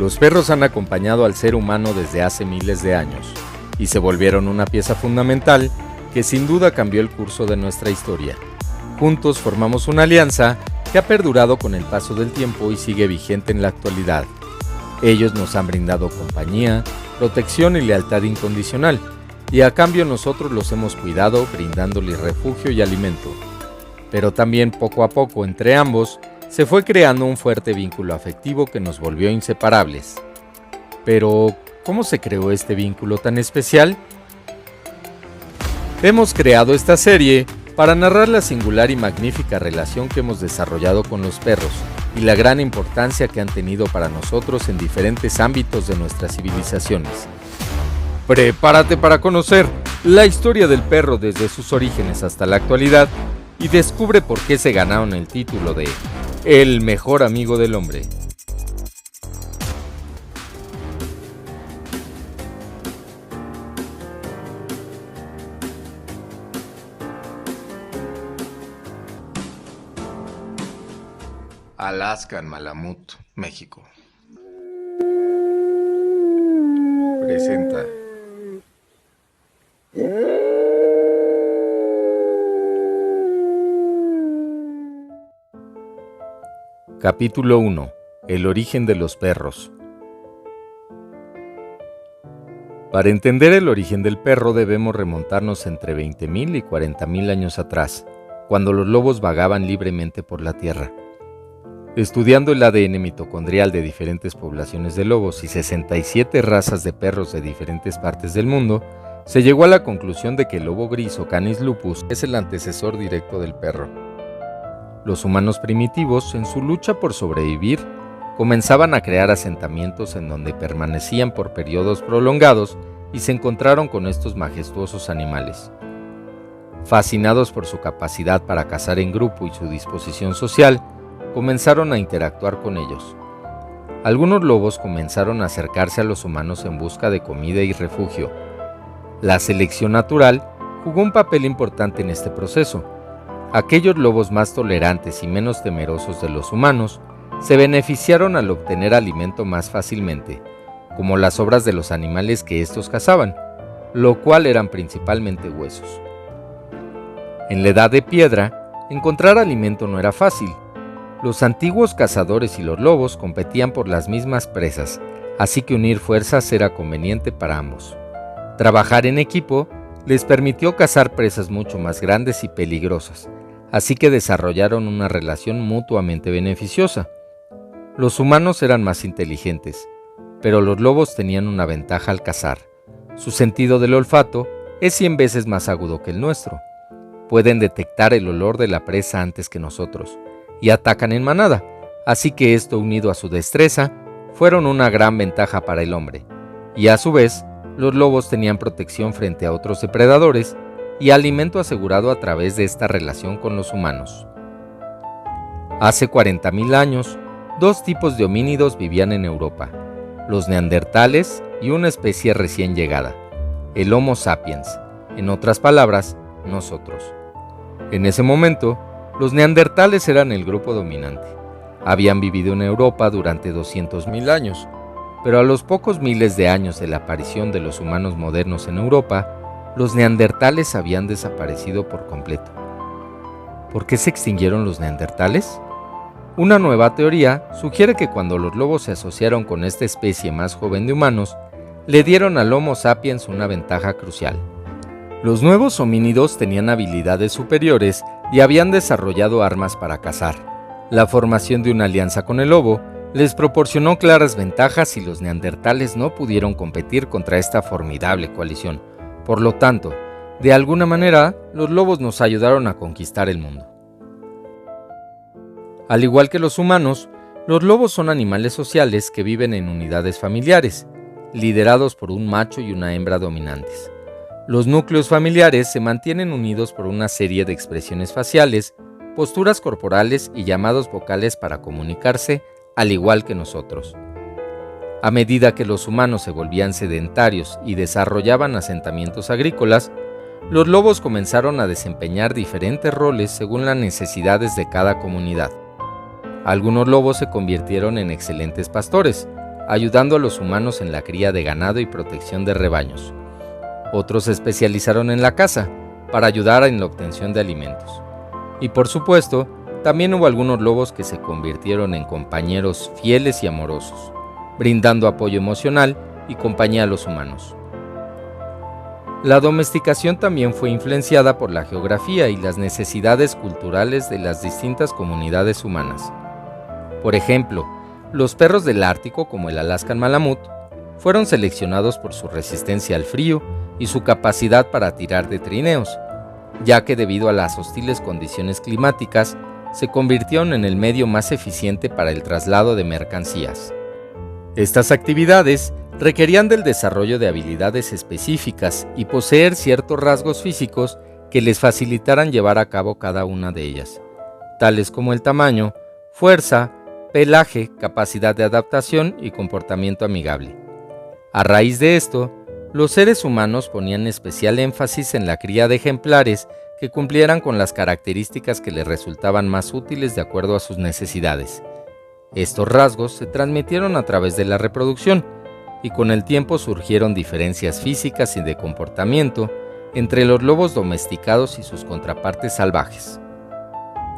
Los perros han acompañado al ser humano desde hace miles de años y se volvieron una pieza fundamental que sin duda cambió el curso de nuestra historia. Juntos formamos una alianza que ha perdurado con el paso del tiempo y sigue vigente en la actualidad. Ellos nos han brindado compañía, protección y lealtad incondicional, y a cambio nosotros los hemos cuidado brindándoles refugio y alimento. Pero también poco a poco entre ambos se fue creando un fuerte vínculo afectivo que nos volvió inseparables. Pero, ¿cómo se creó este vínculo tan especial? Hemos creado esta serie para narrar la singular y magnífica relación que hemos desarrollado con los perros y la gran importancia que han tenido para nosotros en diferentes ámbitos de nuestras civilizaciones. Prepárate para conocer la historia del perro desde sus orígenes hasta la actualidad y descubre por qué se ganaron el título de el mejor amigo del hombre. Alaska, en Malamut, México. Presenta. Capítulo 1. El origen de los perros. Para entender el origen del perro debemos remontarnos entre 20.000 y 40.000 años atrás, cuando los lobos vagaban libremente por la tierra. Estudiando el ADN mitocondrial de diferentes poblaciones de lobos y 67 razas de perros de diferentes partes del mundo, se llegó a la conclusión de que el lobo gris o Canis lupus es el antecesor directo del perro. Los humanos primitivos, en su lucha por sobrevivir, comenzaban a crear asentamientos en donde permanecían por periodos prolongados y se encontraron con estos majestuosos animales. Fascinados por su capacidad para cazar en grupo y su disposición social, comenzaron a interactuar con ellos. Algunos lobos comenzaron a acercarse a los humanos en busca de comida y refugio. La selección natural jugó un papel importante en este proceso. Aquellos lobos más tolerantes y menos temerosos de los humanos se beneficiaron al obtener alimento más fácilmente, como las sobras de los animales que estos cazaban, lo cual eran principalmente huesos. En la Edad de Piedra, encontrar alimento no era fácil. Los antiguos cazadores y los lobos competían por las mismas presas, así que unir fuerzas era conveniente para ambos. Trabajar en equipo les permitió cazar presas mucho más grandes y peligrosas, así que desarrollaron una relación mutuamente beneficiosa. Los humanos eran más inteligentes, pero los lobos tenían una ventaja al cazar. Su sentido del olfato es 100 veces más agudo que el nuestro. Pueden detectar el olor de la presa antes que nosotros, y atacan en manada, así que esto unido a su destreza, fueron una gran ventaja para el hombre, y a su vez, los lobos tenían protección frente a otros depredadores y alimento asegurado a través de esta relación con los humanos. Hace 40.000 años, dos tipos de homínidos vivían en Europa, los neandertales y una especie recién llegada, el Homo sapiens, en otras palabras, nosotros. En ese momento, los neandertales eran el grupo dominante. Habían vivido en Europa durante 200.000 años, pero a los pocos miles de años de la aparición de los humanos modernos en Europa, los neandertales habían desaparecido por completo. ¿Por qué se extinguieron los neandertales? Una nueva teoría sugiere que cuando los lobos se asociaron con esta especie más joven de humanos, le dieron al Homo sapiens una ventaja crucial. Los nuevos homínidos tenían habilidades superiores y habían desarrollado armas para cazar. La formación de una alianza con el lobo les proporcionó claras ventajas y los neandertales no pudieron competir contra esta formidable coalición. Por lo tanto, de alguna manera, los lobos nos ayudaron a conquistar el mundo. Al igual que los humanos, los lobos son animales sociales que viven en unidades familiares, liderados por un macho y una hembra dominantes. Los núcleos familiares se mantienen unidos por una serie de expresiones faciales, posturas corporales y llamados vocales para comunicarse, al igual que nosotros. A medida que los humanos se volvían sedentarios y desarrollaban asentamientos agrícolas, los lobos comenzaron a desempeñar diferentes roles según las necesidades de cada comunidad. Algunos lobos se convirtieron en excelentes pastores, ayudando a los humanos en la cría de ganado y protección de rebaños. Otros se especializaron en la caza, para ayudar en la obtención de alimentos. Y por supuesto, también hubo algunos lobos que se convirtieron en compañeros fieles y amorosos, brindando apoyo emocional y compañía a los humanos. La domesticación también fue influenciada por la geografía y las necesidades culturales de las distintas comunidades humanas. Por ejemplo, los perros del Ártico, como el Alaskan Malamut, fueron seleccionados por su resistencia al frío y su capacidad para tirar de trineos, ya que debido a las hostiles condiciones climáticas, se convirtieron en el medio más eficiente para el traslado de mercancías. Estas actividades requerían del desarrollo de habilidades específicas y poseer ciertos rasgos físicos que les facilitaran llevar a cabo cada una de ellas, tales como el tamaño, fuerza, pelaje, capacidad de adaptación y comportamiento amigable. A raíz de esto, los seres humanos ponían especial énfasis en la cría de ejemplares que cumplieran con las características que les resultaban más útiles de acuerdo a sus necesidades. Estos rasgos se transmitieron a través de la reproducción, y con el tiempo surgieron diferencias físicas y de comportamiento entre los lobos domesticados y sus contrapartes salvajes.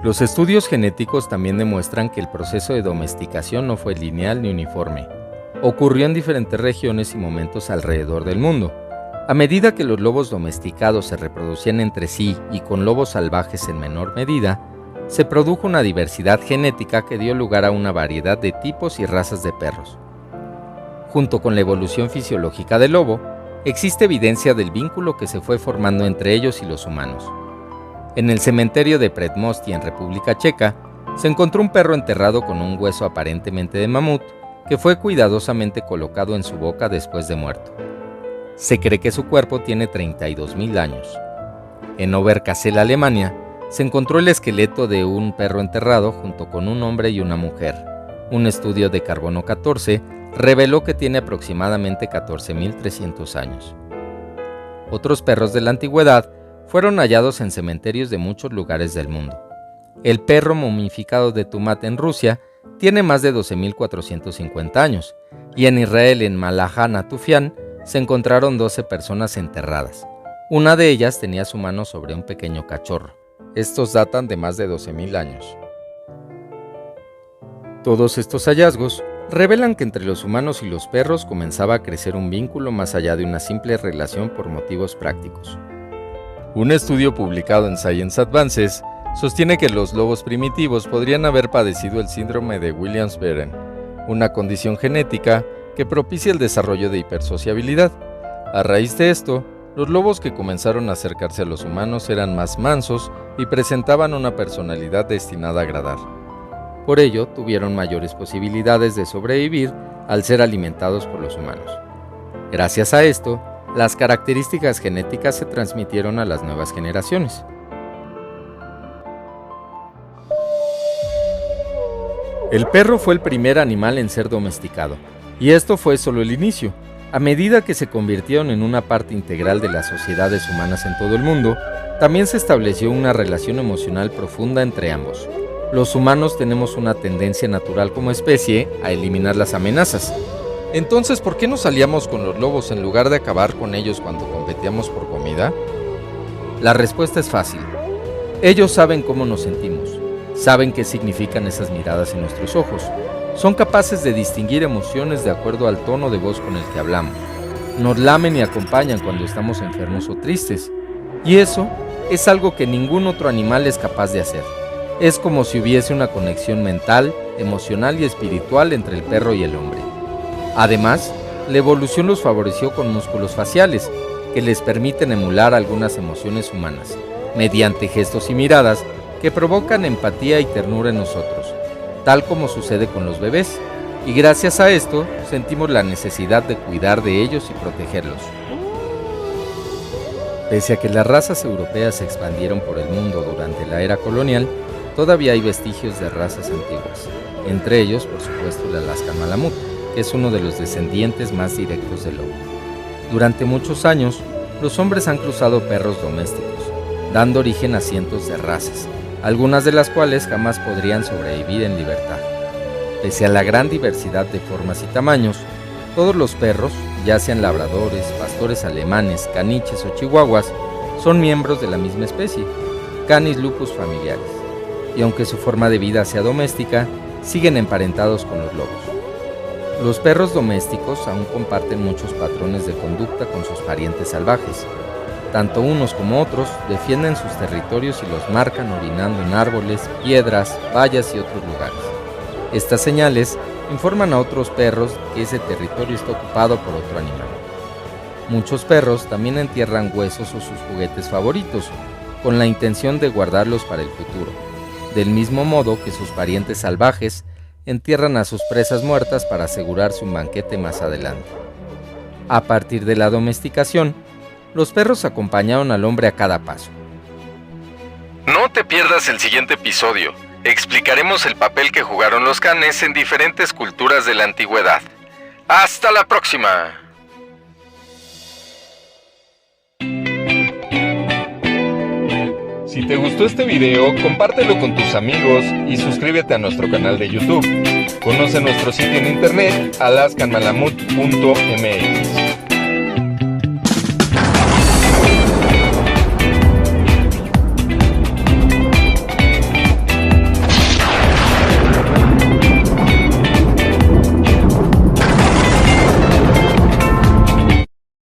Los estudios genéticos también demuestran que el proceso de domesticación no fue lineal ni uniforme. Ocurrió en diferentes regiones y momentos alrededor del mundo. A medida que los lobos domesticados se reproducían entre sí y con lobos salvajes en menor medida, se produjo una diversidad genética que dio lugar a una variedad de tipos y razas de perros. Junto con la evolución fisiológica del lobo, existe evidencia del vínculo que se fue formando entre ellos y los humanos. En el cementerio de Predmosty en República Checa, se encontró un perro enterrado con un hueso aparentemente de mamut que fue cuidadosamente colocado en su boca después de muerto. Se cree que su cuerpo tiene 32.000 años. En Oberkassel, Alemania, se encontró el esqueleto de un perro enterrado junto con un hombre y una mujer. Un estudio de carbono 14 reveló que tiene aproximadamente 14.300 años. Otros perros de la antigüedad fueron hallados en cementerios de muchos lugares del mundo. El perro momificado de Tumat en Rusia tiene más de 12.450 años, y en Israel, en Malaha Natufian, se encontraron 12 personas enterradas. Una de ellas tenía su mano sobre un pequeño cachorro. Estos datan de más de 12.000 años. Todos estos hallazgos revelan que entre los humanos y los perros comenzaba a crecer un vínculo más allá de una simple relación por motivos prácticos. Un estudio publicado en Science Advances sostiene que los lobos primitivos podrían haber padecido el síndrome de Williams-Barre, una condición genética que propicia el desarrollo de hipersociabilidad. A raíz de esto, los lobos que comenzaron a acercarse a los humanos eran más mansos y presentaban una personalidad destinada a agradar. Por ello, tuvieron mayores posibilidades de sobrevivir al ser alimentados por los humanos. Gracias a esto, las características genéticas se transmitieron a las nuevas generaciones. El perro fue el primer animal en ser domesticado, y esto fue solo el inicio. A medida que se convirtieron en una parte integral de las sociedades humanas en todo el mundo, también se estableció una relación emocional profunda entre ambos. Los humanos tenemos una tendencia natural como especie a eliminar las amenazas. Entonces, ¿por qué no salíamos con los lobos en lugar de acabar con ellos cuando competíamos por comida? La respuesta es fácil. Ellos saben cómo nos sentimos. Saben qué significan esas miradas en nuestros ojos. Son capaces de distinguir emociones de acuerdo al tono de voz con el que hablamos. Nos lamen y acompañan cuando estamos enfermos o tristes. Y eso es algo que ningún otro animal es capaz de hacer. Es como si hubiese una conexión mental, emocional y espiritual entre el perro y el hombre. Además, la evolución los favoreció con músculos faciales, que les permiten emular algunas emociones humanas, mediante gestos y miradas que provocan empatía y ternura en nosotros, tal como sucede con los bebés, y gracias a esto sentimos la necesidad de cuidar de ellos y protegerlos. Pese a que las razas europeas se expandieron por el mundo durante la era colonial, todavía hay vestigios de razas antiguas, entre ellos, por supuesto, el Alaskan Malamut, que es uno de los descendientes más directos del lobo. Durante muchos años, los hombres han cruzado perros domésticos, dando origen a cientos de razas, algunas de las cuales jamás podrían sobrevivir en libertad. Pese a la gran diversidad de formas y tamaños, todos los perros, ya sean labradores, pastores alemanes, caniches o chihuahuas, son miembros de la misma especie, Canis lupus familiaris, y aunque su forma de vida sea doméstica, siguen emparentados con los lobos. Los perros domésticos aún comparten muchos patrones de conducta con sus parientes salvajes. Tanto unos como otros defienden sus territorios y los marcan orinando en árboles, piedras, vallas y otros lugares. Estas señales informan a otros perros que ese territorio está ocupado por otro animal. Muchos perros también entierran huesos o sus juguetes favoritos, con la intención de guardarlos para el futuro, del mismo modo que sus parientes salvajes entierran a sus presas muertas para asegurarse un banquete más adelante. A partir de la domesticación, los perros acompañaron al hombre a cada paso. No te pierdas el siguiente episodio. Explicaremos el papel que jugaron los canes en diferentes culturas de la antigüedad. ¡Hasta la próxima! Si te gustó este video, compártelo con tus amigos y suscríbete a nuestro canal de YouTube. Conoce nuestro sitio en internet alaskanmalamut.mx.